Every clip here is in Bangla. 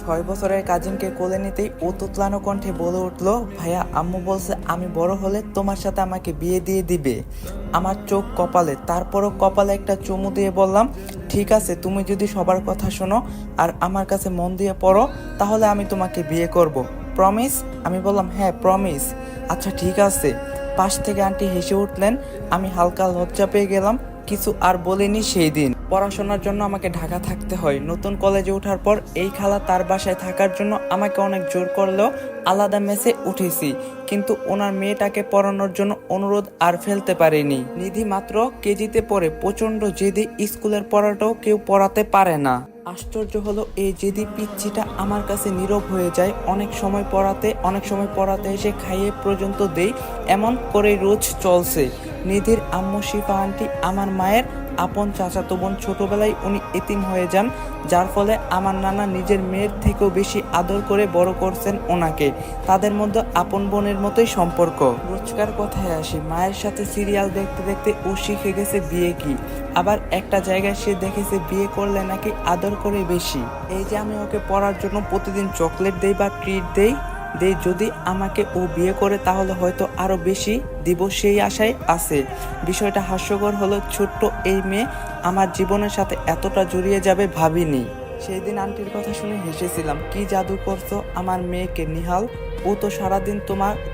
6 বছরের কাজিনকে কোলে নিতেই ও তুতলানো কণ্ঠে বলে উঠল, ভাইয়া আম্মু বলছে আমি বড় হলে তোমার সাথে আমাকে বিয়ে দিয়ে দিবে। আমার চোখ কপালে, তারপরও কপালে একটা চুমু দিয়ে বললাম, ঠিক আছে, তুমি যদি সবার কথা শোনো আর আমার কাছে মন দিয়ে পড়ো তাহলে আমি তোমাকে বিয়ে করব। প্রমিস? আমি বললাম, হ্যাঁ প্রমিস। আচ্ছা ঠিক আছে। পাশ থেকে আন্টি হেসে উঠলেন। আমি হালকা লজ্জা পেয়ে গেলাম। কিছু আর বলিনি সেই দিন। পড়াশোনার জন্য আমাকে ঢাকা থাকতে হয়। নতুন কলেজে ওঠার পর এই খালা তার বাসায় থাকার জন্য আমাকে অনেক জোর করলেও আলাদা মেসে উঠেছি, কিন্তু ওনার মেয়েটাকে পড়ানোর জন্য অনুরোধ আর ফেলতে পারিনি। নিধি মাত্র কেজিতে পড়ে, প্রচন্ড জেদি, স্কুলের পড়াটাও কেউ পড়াতে পারে না। আশ্চর্য হলো এই জেদি পিচ্ছিটা আমার কাছে নীরব হয়ে যায়। অনেক সময় পড়াতে এসে খাইয়ে পর্যন্ত দেই, এমন করেই রোজ চলছে। নিধির আম্মু শিফা আন্টি আমার মায়ের আপন চাচাতো বোন। ছোটবেলায় উনি এতিম হয়ে যান, যার ফলে আমার নানা নিজের মেয়ের থেকেও বেশি আদর করে বড় করছেন ওনাকে। তাদের মধ্যে আপন বোনের মতোই সম্পর্ক। রোজকার কথায় আসি, মায়ের সাথে সিরিয়াল দেখতে দেখতে ও শিখে গেছে বিয়ে কি। আবার একটা জায়গায় সে দেখেছে বিয়ে করলে নাকি আদর করে বেশি। এই যে আমি ওকে পড়ার জন্য প্রতিদিন চকলেট দেই বা ট্রিট দেই, যদি আমাকে ও বিয়ে করে তাহলে হয়তো আরো বেশি দিব, সেই আশায় আছে। বিষয়টা হাস্যকর হলো, ছোট্ট এই মেয়ে আমার জীবনের সাথে এতটা জড়িয়ে যাবে ভাবিনি। সেই দিন আন্টির কথা শুনে হেসেছিলাম, কি জাদু করছো আমার মেয়েকে নিহাল, ও তো সারাদিন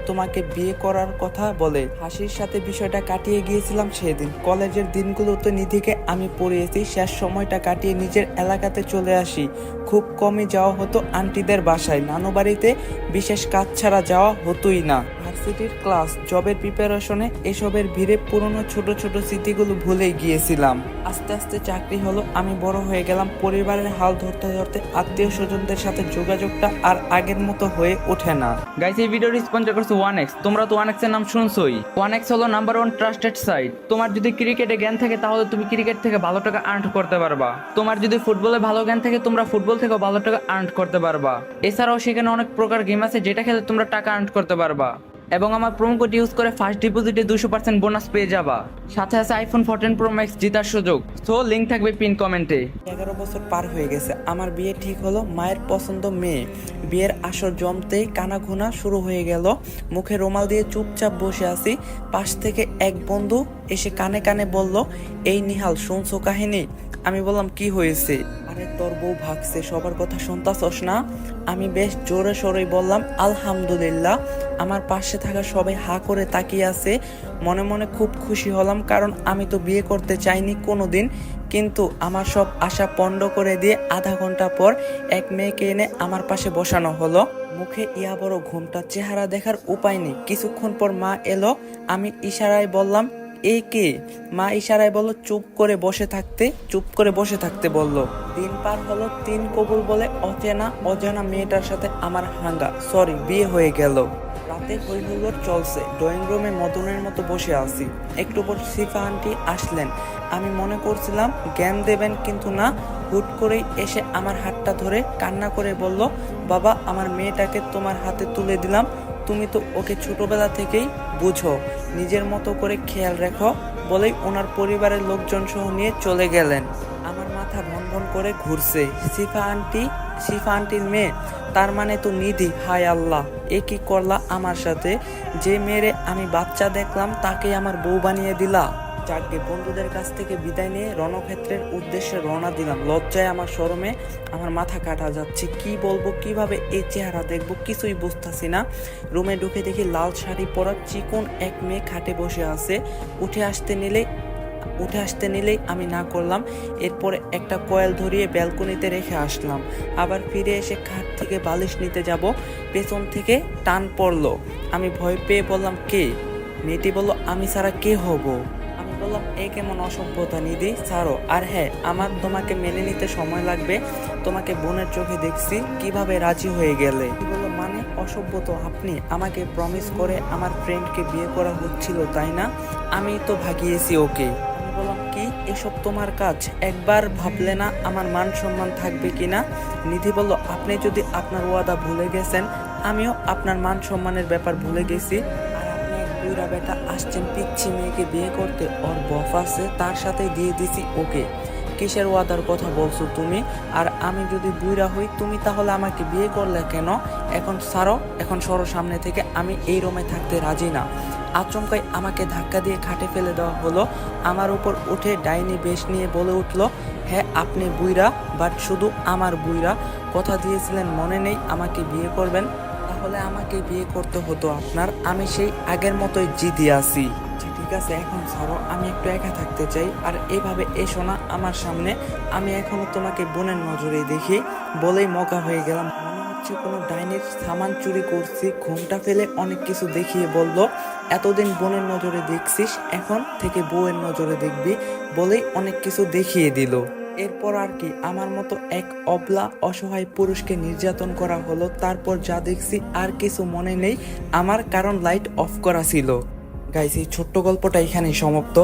তোমাকে বিয়ে করার কথা বলে। হাসির সাথে বিষয়টা কাটিয়ে গিয়েছিলাম সেদিন। কলেজের দিনগুলোতে নিধিকে আমি পড়িয়েছি। শেষ সময়টা কাটিয়ে নিজের এলাকাতে চলে আসি। খুব কমই যাওয়া হতো আন্টিদের বাসায়। নানু বাড়িতে বিশেষ কাজ ছাড়া যাওয়া হতোই না। ভার্সিটির ক্লাস, জবের প্রিপারেশনে এসবের ভিড়ে পুরনো ছোট ছোট স্মৃতিগুলো ভুলে গিয়েছিলাম। আস্তে আস্তে চাকরি হলো, আমি বড় হয়ে গেলাম। পরিবারের হাল ধরতে ধরতে আত্মীয় স্বজনদের সাথে যোগাযোগটা আর আগের মতো হয়ে ওঠে না। গাইস, এই ভিডিওটি স্পন্সর করছে 1x। তোমরা তো 1x এর নাম শুনছোই। 1x হলো নাম্বার 1 ট্রাস্টেড সাইট। তোমার যদি ক্রিকেটে জ্ঞান থাকে তাহলে তুমি ক্রিকেট থেকে ভালো টাকা আর্ন করতে পারবা। তোমার যদি ফুটবলে ভালো জ্ঞান থাকে তোমরা ফুটবল থেকে ভালো টাকা আর্ন করতে পারবা। এছাড়াও সেখানে অনেক প্রকার গেম আছে যেটা খেলে তোমরা টাকা আর্ন করতে পারবা। এবং আমার প্রোমো কোড ইউজ করে ফার্স্ট ডিপোজিটে 200% বোনাস পেয়ে যাবা। সাথে আছে আইফোন 14 প্রো ম্যাক্স জেতার সুযোগ। সো লিংক থাকবে পিন কমেন্টে। 11 বছর পার হয়ে গেছে, আমার বিয়ে ঠিক হলো। মায়ের পছন্দ মেয়ে। বিয়ের আসর জমতেই কানাঘুনা শুরু হয়ে গেল। মুখে রুমাল দিয়ে চুপচাপ বসে আছি। পাশ থেকে এক বন্ধু এসে কানে কানে বলল, এই নিহাল শুনছো কাহিনী? আমি বললাম, কি হয়েছে? আরে তোর বউ ভাগছে, সবার কথা শুনতাছস না? আমি বেশ জোরে সরেই বললাম, আলহামদুলিল্লাহ। আমার পাশে থাকা সবাই হা করে তাকিয়ে আছে। মনে মনে খুব খুশি হলাম, কারণ আমি তো বিয়ে করতে চাইনি কোনোদিন। কিন্তু আমার সব আশা পণ্ড করে দিয়ে আধা ঘন্টা পর এক মেয়েকে এনে আমার পাশে বসানো হলো। মুখে ইয়া বড় ঘুমটা, চেহারা দেখার উপায় নেই। কিছুক্ষণ পর মা এলো। আমি ইশারায় বললাম, এ কে? মা ইশারায় বলল চুপ করে বসে থাকতে বলল। দিন পার হলো, 3 কবুল বলে অজানা মেয়েটার সাথে আমার হাঙ্গা, সরি, বিয়ে হয়ে গেল। রাতে হই হুল্লোড় চলছে। ড্রয়িং রুমে মদনের মতো বসে আছি। একটু পর শিফা আন্টি আসলেন। আমি মনে করছিলাম জ্ঞান দেবেন, কিন্তু না। হুট করেই এসে আমার হাতটা ধরে কান্না করে বলল, বাবা, আমার মেয়েটাকে তোমার হাতে তুলে দিলাম। তুমি তো ওকে ছোটবেলা থেকেই বুঝো, নিজের মতো করে খেয়াল রেখো, বলেই ওনার পরিবারের লোকজন সহ নিয়ে চলে গেলেন। আমার মাথা ভন ভন করে ঘুরছে। শিফা আন্টির মেয়ে, তার মানে তো নিধি। হায় আল্লাহ, এ কি করলা আমার সাথে? যে মেয়েরে আমি বাচ্চা দেখলাম তাকেই আমার বউ বানিয়ে দিলা। যাকে বন্ধুদের কাছ থেকে বিদায় নিয়ে রণক্ষেত্রের উদ্দেশ্যে রওনা দিলাম। লজ্জায় আমার শরমে আমার মাথা কাটা যাচ্ছে। কি বলবো, কিভাবে এই চেহারা দেখবো, কিছুই বুঝতেছি না। রুমে ঢুকে দেখি লাল শাড়ি পরা চিকন এক মেয়ে খাটে বসে আছে। উঠে আসতে নিলেই আমি না করলাম। এরপরে একটা কয়েল ধরিয়ে ব্যালকনিতে রেখে আসলাম। আবার ফিরে এসে খাট থেকে বালিশ নিতে যাব, পেছন থেকে টান পড়লো। আমি ভয় পেয়ে বললাম, কে? মেয়েটি বলল, আমি ছাড়া কে হব? আমি বললাম, এ কেমন অসভ্যতা নিধি, ছাড়ো। আর হ্যাঁ, আমার তোমাকে মেনে নিতে সময় লাগবে। তোমাকে বোনের চোখে দেখছি, কিভাবে রাজি হয়ে গেলে? বললো, মানে অসভ্য তো আপনি? আমাকে প্রমিস করে আমার ফ্রেন্ডকে বিয়ে করা হচ্ছিল, তাই না? আমি তো ভাগিয়েছি ওকে। আমি বললাম, কি এসব তোমার কাজ? একবার ভাবলে না আমার মান সম্মান থাকবে কিনা? নিধি বলল, আপনি যদি আপনার ওয়াদা ভুলে গেছেন, আমিও আপনার মান সম্মানের ব্যাপার ভুলে গেছি। বুড়া বেটা আসছেন পিচ্ছি মেয়েকে বিয়ে করতে, ওর বফ আছে, তার সাথে দিয়ে দিছি ওকে। কিসের ওয়াদার কথা বলছো তুমি? আর আমি যদি বুইরা হই তুমি তাহলে আমাকে বিয়ে করলে কেন? এখন ছাড়ো, এখন সরো সামনে থেকে, আমি এই রুমে থাকতে রাজি না। আচমকাই আমাকে ধাক্কা দিয়ে খাটে ফেলে দেওয়া হলো। আমার উপর উঠে ডাইনি বেশ নিয়ে বলে উঠলো, হ্যাঁ আপনি বুইরা, বাট শুধু আমার বুইরা। কথা দিয়েছিলেন মনে নেই আমাকে বিয়ে করবেন? তাহলে আমাকে বিয়ে করতে হতো আপনার, আমি সেই আগের মতোই জিদি আছি। আচ্ছা, ঠিক আছে এখন ছাড়ো, আমি একটু একা থাকতে চাই। আর এভাবে এসো না আমার সামনে, আমি এখনো তোমাকে বোনের নজরে দেখি। বলেই মগা হয়ে গেলাম, মনে হচ্ছে কোনো ডাইনির সামান চুরি করছি। ঘুমটা ফেলে অনেক কিছু দেখিয়ে বলল, এতদিন বোনের নজরে দেখছিস, এখন থেকে বউয়ের নজরে দেখবি। বলেই অনেক কিছু দেখিয়ে দিল। এরপর আর কি, আমার মতো এক অবলা অসহায় পুরুষকে নির্যাতন করা হলো। তারপর যা দেখছি আর কিছু মনে নেই আমার, কারণ লাইট অফ করা ছিল। গাইস, এই ছোট্ট গল্পটা এখানেই সমাপ্ত।